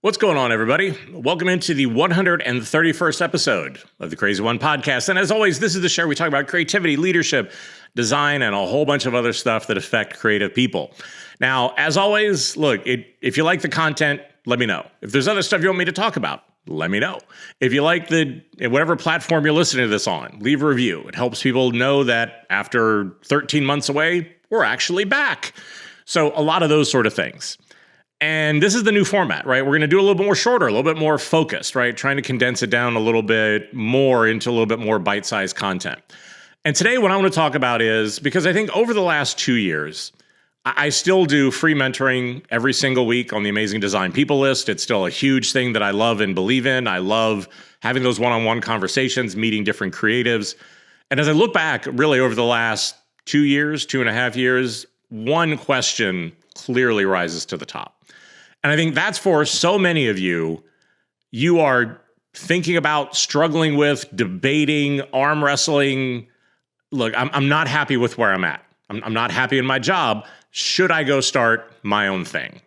What's going on, everybody? Welcome into the 131st episode of the Crzy One podcast. And as always, this is the show where we talk about creativity, leadership, design, and a whole bunch of other stuff that affect creative people. Now, as always, look, if you like the content, let me know. If there's other stuff you want me to talk about, let me know. If you like whatever platform you're listening to this on, leave a review. It helps people know that after 13 months away, we're actually back. So a lot of those sort of things. And this is the new format, right? We're going to do a little bit more shorter, a little bit more focused, right? Trying to condense it down a little bit more into a little bit more bite-sized content. And today what I want to talk about is, because I think over the last 2 years, I still do free mentoring every single week on the Amazing Design People list. It's still a huge thing that I love and believe in. I love having those one-on-one conversations, meeting different creatives. And as I look back really over the last 2 years, 2.5 years, one question clearly rises to the top. And I think that's for so many of you, you are thinking about, struggling with, debating, arm wrestling. Look, I'm not happy with where I'm at. I'm not happy in my job. Should I go start my own thing?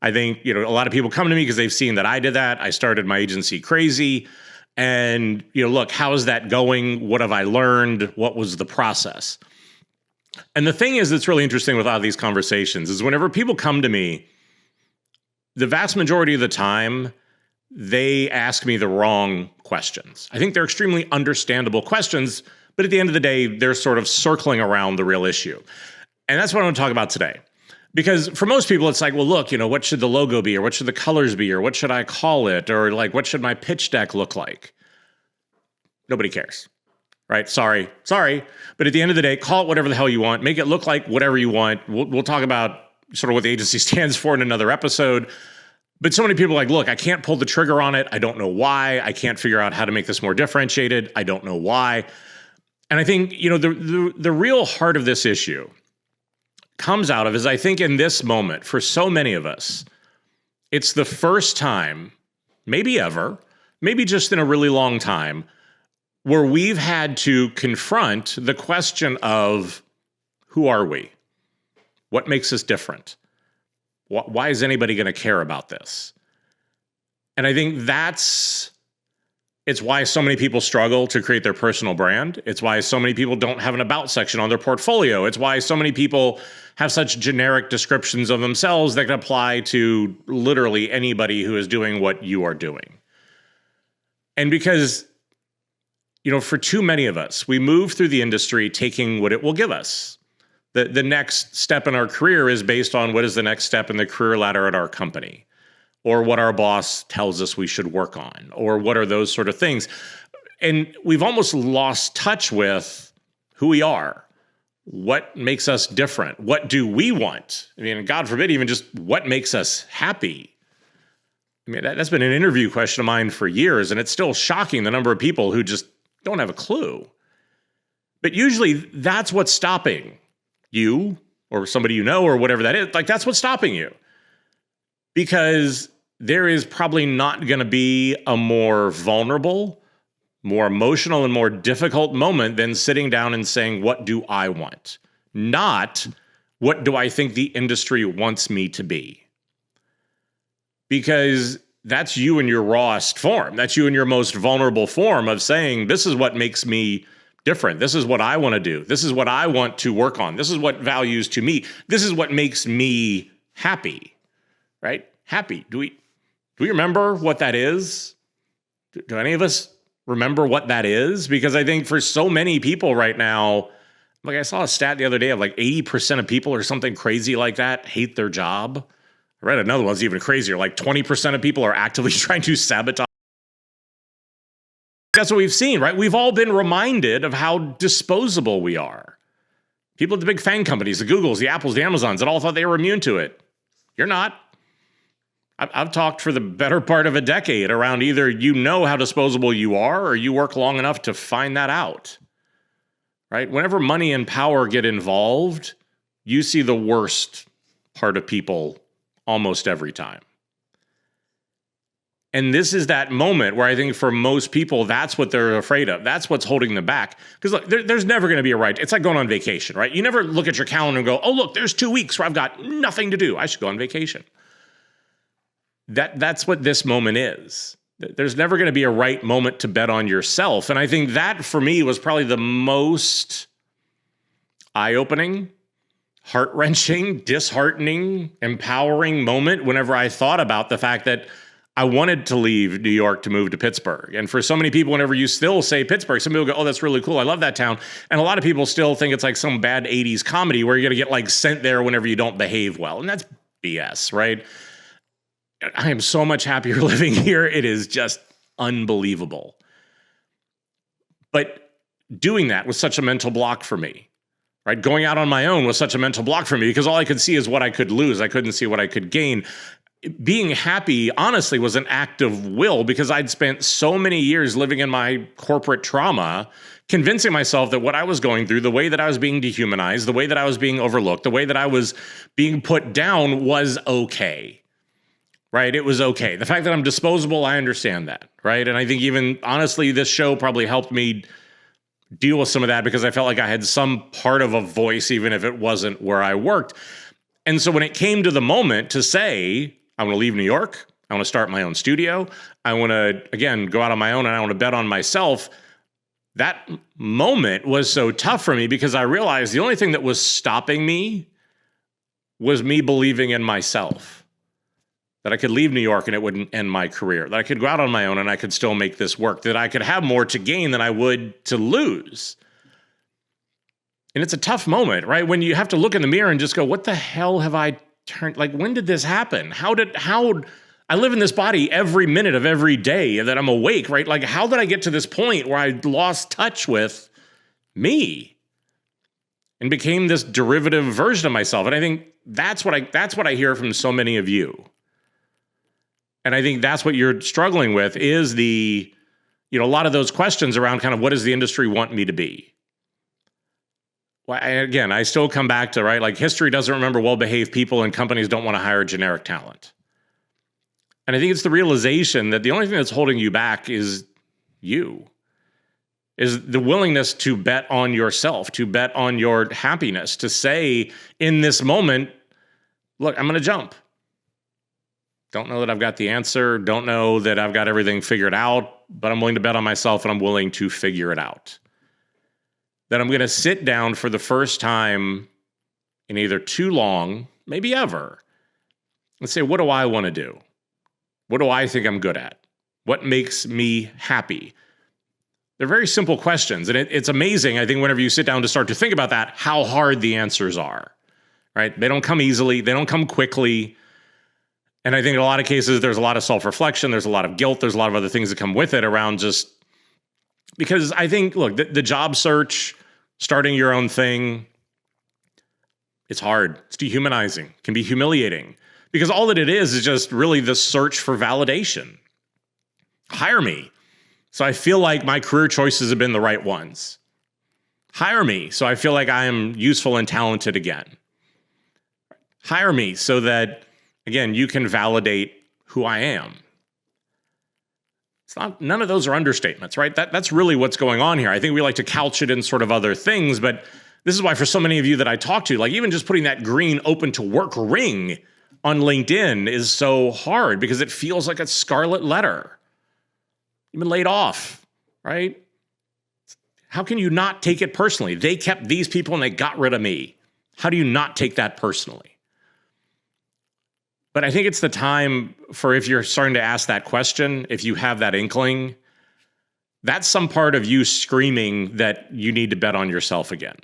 I think, a lot of people come to me because they've seen that I did that. I started my agency Crzy. And, look, how is that going? What have I learned? What was the process? And the thing is that's really interesting with a lot of these conversations is whenever people come to me, the vast majority of the time, they ask me the wrong questions. I think they're extremely understandable questions, but at the end of the day, they're sort of circling around the real issue. And that's what I want to talk about today. Because for most people, it's like, well, look, what should the logo be? Or what should the colors be? Or what should I call it? Or like, what should my pitch deck look like? Nobody cares, right? Sorry. But at the end of the day, call it whatever the hell you want. Make it look like whatever you want. We'll talk about sort of what the agency stands for in another episode. But so many people are like, look, I can't pull the trigger on it. I don't know why. I can't figure out how to make this more differentiated. I don't know why. And I think, the real heart of this issue comes out of is I think in this moment, for so many of us, it's the first time, maybe ever, maybe just in a really long time, where we've had to confront the question of who are we? What makes us different? Why is anybody going to care about this? And I think it's why so many people struggle to create their personal brand. It's why so many people don't have an about section on their portfolio. It's why so many people have such generic descriptions of themselves that can apply to literally anybody who is doing what you are doing. And because, for too many of us, we move through the industry taking what it will give us. The next step in our career is based on what is the next step in the career ladder at our company, or what our boss tells us we should work on, or what are those sort of things. And we've almost lost touch with who we are. What makes us different? What do we want? I mean, God forbid, even just what makes us happy? I mean, that's been an interview question of mine for years, and it's still shocking the number of people who just don't have a clue. But usually that's what's stopping you or somebody or whatever that is. Like, that's what's stopping you. Because there is probably not going to be a more vulnerable, more emotional, and more difficult moment than sitting down and saying, what do I want? Not, what do I think the industry wants me to be? Because that's you in your rawest form. That's you in your most vulnerable form of saying, this is what makes me different. This is what I want to do. This is what I want to work on. This is what values to me. This is what makes me happy, right? Happy. Do we remember what that is? Do any of us remember what that is? Because I think for so many people right now, like I saw a stat the other day of like 80% of people or something crazy like that hate their job. I read another one's even crazier. Like 20% of people are actively trying to sabotage. That's what we've seen, right? We've all been reminded of how disposable we are. People at the big FANG companies, the Googles, the Apples, the Amazons, that all thought they were immune to it. You're not. I've talked for the better part of a decade around either how disposable you are or you work long enough to find that out, right? Whenever money and power get involved, you see the worst part of people almost every time. And this is that moment where I think for most people, that's what they're afraid of. That's what's holding them back. Because look, there's never going to be a right. It's like going on vacation, right? You never look at your calendar and go, oh, look, there's 2 weeks where I've got nothing to do. I should go on vacation. That's what this moment is. There's never going to be a right moment to bet on yourself. And I think that for me was probably the most eye-opening, heart-wrenching, disheartening, empowering moment whenever I thought about the fact that I wanted to leave New York to move to Pittsburgh. And for so many people, whenever you still say Pittsburgh, some people go, oh, that's really cool. I love that town. And a lot of people still think it's like some bad 80s comedy where you're going to get like sent there whenever you don't behave well. And that's BS, right? I am so much happier living here. It is just unbelievable. But doing that was such a mental block for me, right? Going out on my own was such a mental block for me because all I could see is what I could lose. I couldn't see what I could gain. Being happy, honestly, was an act of will because I'd spent so many years living in my corporate trauma, convincing myself that what I was going through, the way that I was being dehumanized, the way that I was being overlooked, the way that I was being put down was okay. Right? It was okay. The fact that I'm disposable, I understand that, right? And I think even, honestly, this show probably helped me deal with some of that because I felt like I had some part of a voice, even if it wasn't where I worked. And so when it came to the moment to say, I want to leave New York, I want to start my own studio, I want to, again, go out on my own and I want to bet on myself, that moment was so tough for me because I realized the only thing that was stopping me was me believing in myself. That I could leave New York and it wouldn't end my career, that I could go out on my own and I could still make this work, that I could have more to gain than I would to lose. And it's a tough moment, right? When you have to look in the mirror and just go, what the hell have I turned? Like, when did this happen? How I live in this body every minute of every day that I'm awake, right? Like, how did I get to this point where I lost touch with me and became this derivative version of myself? And I think that's what I hear from so many of you. And I think that's what you're struggling with is a lot of those questions around kind of what does the industry want me to be? Well, I still come back to, right, like history doesn't remember well-behaved people and companies don't want to hire generic talent. And I think it's the realization that the only thing that's holding you back is you, is the willingness to bet on yourself, to bet on your happiness, to say in this moment, look, I'm going to jump. Don't know that I've got the answer. Don't know that I've got everything figured out, but I'm willing to bet on myself and I'm willing to figure it out. That I'm going to sit down for the first time in either too long, maybe ever, and say, what do I want to do? What do I think I'm good at? What makes me happy? They're very simple questions. And it's amazing, I think, whenever you sit down to start to think about that, how hard the answers are, right? They don't come easily. They don't come quickly. And I think in a lot of cases, there's a lot of self-reflection. There's a lot of guilt. There's a lot of other things that come with it around just because I think, look, the job search, starting your own thing, it's hard. It's dehumanizing. It can be humiliating because all that it is just really the search for validation. Hire me so I feel like my career choices have been the right ones. Hire me so I feel like I am useful and talented again. Hire me so that, again, you can validate who I am. None of those are understatements, right? That's really what's going on here. I think we like to couch it in sort of other things, but this is why for so many of you that I talk to, like even just putting that green open to work ring on LinkedIn is so hard because it feels like a scarlet letter. You've been laid off, right? How can you not take it personally? They kept these people and they got rid of me. How do you not take that personally? But I think it's the time for, if you're starting to ask that question, if you have that inkling, that's some part of you screaming that you need to bet on yourself again.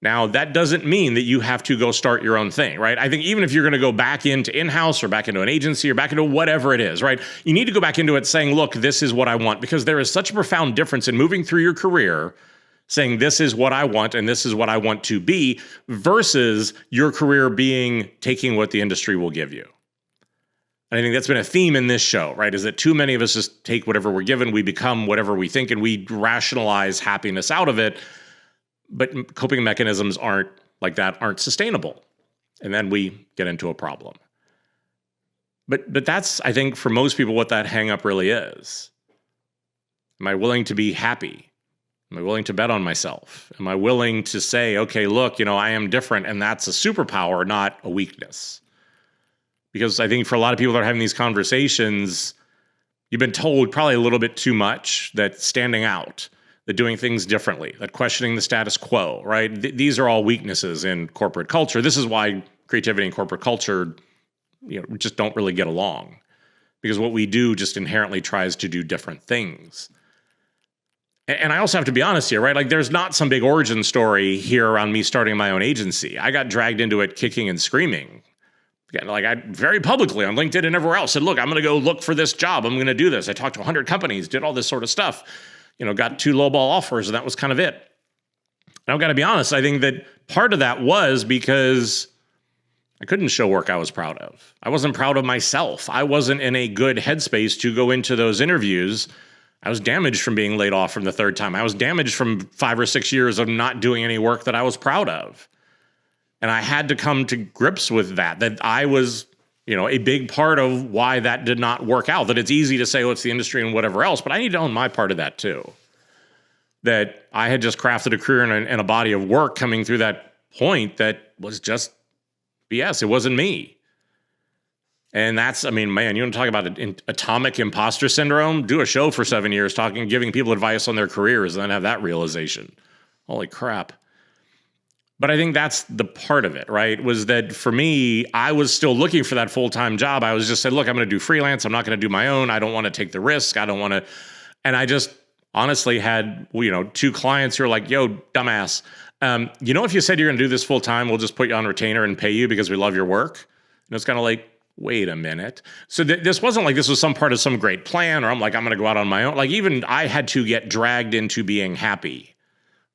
Now, that doesn't mean that you have to go start your own thing, right? I think even if you're going to go back into in-house or back into an agency or back into whatever it is, right? You need to go back into it saying, look, this is what I want, because there is such a profound difference in moving through your career saying this is what I want and this is what I want to be versus your career being taking what the industry will give you. And I think that's been a theme in this show, right? Is that too many of us just take whatever we're given, we become whatever we think, and we rationalize happiness out of it. But coping mechanisms aren't sustainable. And then we get into a problem. But that's, I think, for most people, what that hang up really is. Am I willing to be happy? Am I willing to bet on myself? Am I willing to say, okay, look, I am different, and that's a superpower, not a weakness? Because I think for a lot of people that are having these conversations, you've been told probably a little bit too much that standing out, that doing things differently, that questioning the status quo, right? These are all weaknesses in corporate culture. This is why creativity and corporate culture, just don't really get along, because what we do just inherently tries to do different things. And I also have to be honest here, right? Like, there's not some big origin story here around me starting my own agency. I got dragged into it kicking and screaming. Again, like, I very publicly on LinkedIn and everywhere else said, look, I'm going to go look for this job. I'm going to do this. I talked to 100 companies, did all this sort of stuff, got 2 lowball offers, and that was kind of it. And I've got to be honest, I think that part of that was because I couldn't show work I was proud of. I wasn't proud of myself. I wasn't in a good headspace to go into those interviews. I was damaged from being laid off from the 3rd time. I was damaged from 5 or 6 years of not doing any work that I was proud of. And I had to come to grips with that I was, a big part of why that did not work out. That it's easy to say, oh, it's the industry and whatever else, but I need to own my part of that too. That I had just crafted a career and a body of work coming through that point that was just BS. It wasn't me. And that's, man, you want to talk about atomic imposter syndrome? Do a show for 7 years giving people advice on their careers and then have that realization. Holy crap. But I think that's the part of it, right? Was that for me, I was still looking for that full-time job. I was just said, look, I'm going to do freelance. I'm not going to do my own. I don't want to take the risk. I don't want to. And I just honestly had, 2 clients who are like, yo, dumbass, if you said you're going to do this full-time, we'll just put you on retainer and pay you because we love your work. And it's kind of like, wait a minute. So this wasn't like this was some part of some great plan, or I'm going to go out on my own. Like, even I had to get dragged into being happy.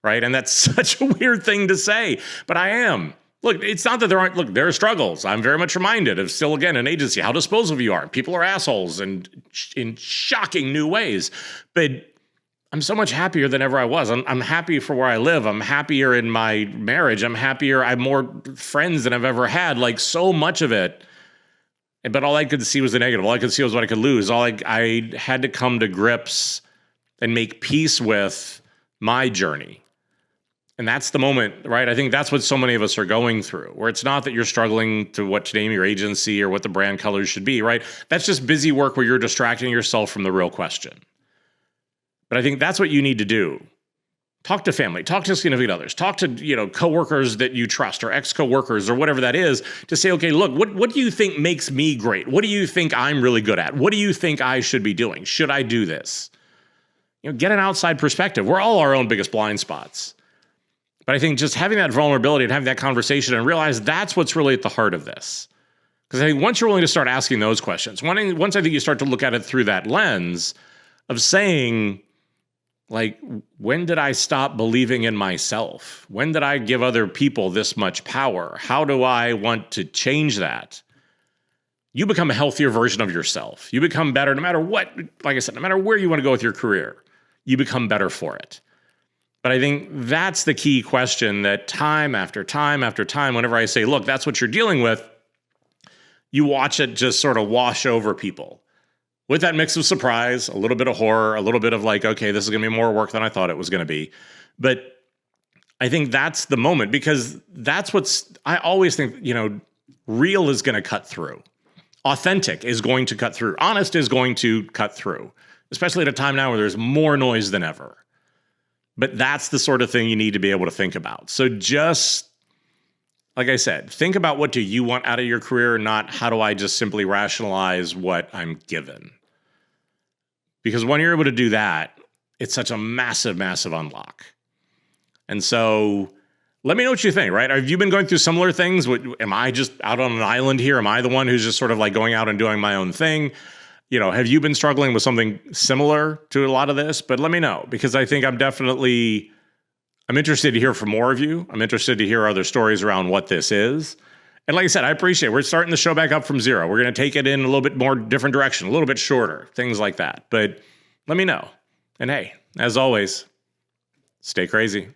Right. And that's such a weird thing to say, but I am. Look, it's not that there are struggles. I'm very much reminded of still, again, an agency, how disposable you are. People are assholes and in shocking new ways. But I'm so much happier than ever I was. I'm happy for where I live. I'm happier in my marriage. I'm happier. I have more friends than I've ever had, like so much of it. But all I could see was the negative. All I could see was what I could lose. I had to come to grips and make peace with my journey. And that's the moment, right? I think that's what so many of us are going through, where it's not that you're struggling to what to name your agency or what the brand colors should be, right? That's just busy work where you're distracting yourself from the real question. But I think that's what you need to do. Talk to family, talk to significant others, talk to, coworkers that you trust or ex-coworkers or whatever that is, to say, okay, look, what do you think makes me great? What do you think I'm really good at? What do you think I should be doing? Should I do this? Get an outside perspective. We're all our own biggest blind spots. But I think just having that vulnerability and having that conversation and realize that's what's really at the heart of this. Because I think once you're willing to start asking those questions, once I think you start to look at it through that lens of saying, like, when did I stop believing in myself? When did I give other people this much power? How do I want to change that? You become a healthier version of yourself. You become better no matter what, like I said, no matter where you want to go with your career, you become better for it. But I think that's the key question that time after time after time, whenever I say, look, that's what you're dealing with, you watch it just sort of wash over people with that mix of surprise, a little bit of horror, a little bit of like, okay, this is going to be more work than I thought it was going to be. But I think that's the moment, because that's I always think, real is going to cut through. Authentic is going to cut through. Honest is going to cut through, especially at a time now where there's more noise than ever. But that's the sort of thing you need to be able to think about. So just, like I said, think about what do you want out of your career, not how do I just simply rationalize what I'm given. Because when you're able to do that, it's such a massive, massive unlock. And so let me know what you think, right? Have you been going through similar things? Am I just out on an island here? Am I the one who's just sort of like going out and doing my own thing? Have you been struggling with something similar to a lot of this? But let me know, because I think I'm interested to hear from more of you. I'm interested to hear other stories around what this is. And like I said, I appreciate it. We're starting the show back up from zero. We're going to take it in a little bit more different direction, a little bit shorter, things like that. But let me know. And hey, as always, stay crazy.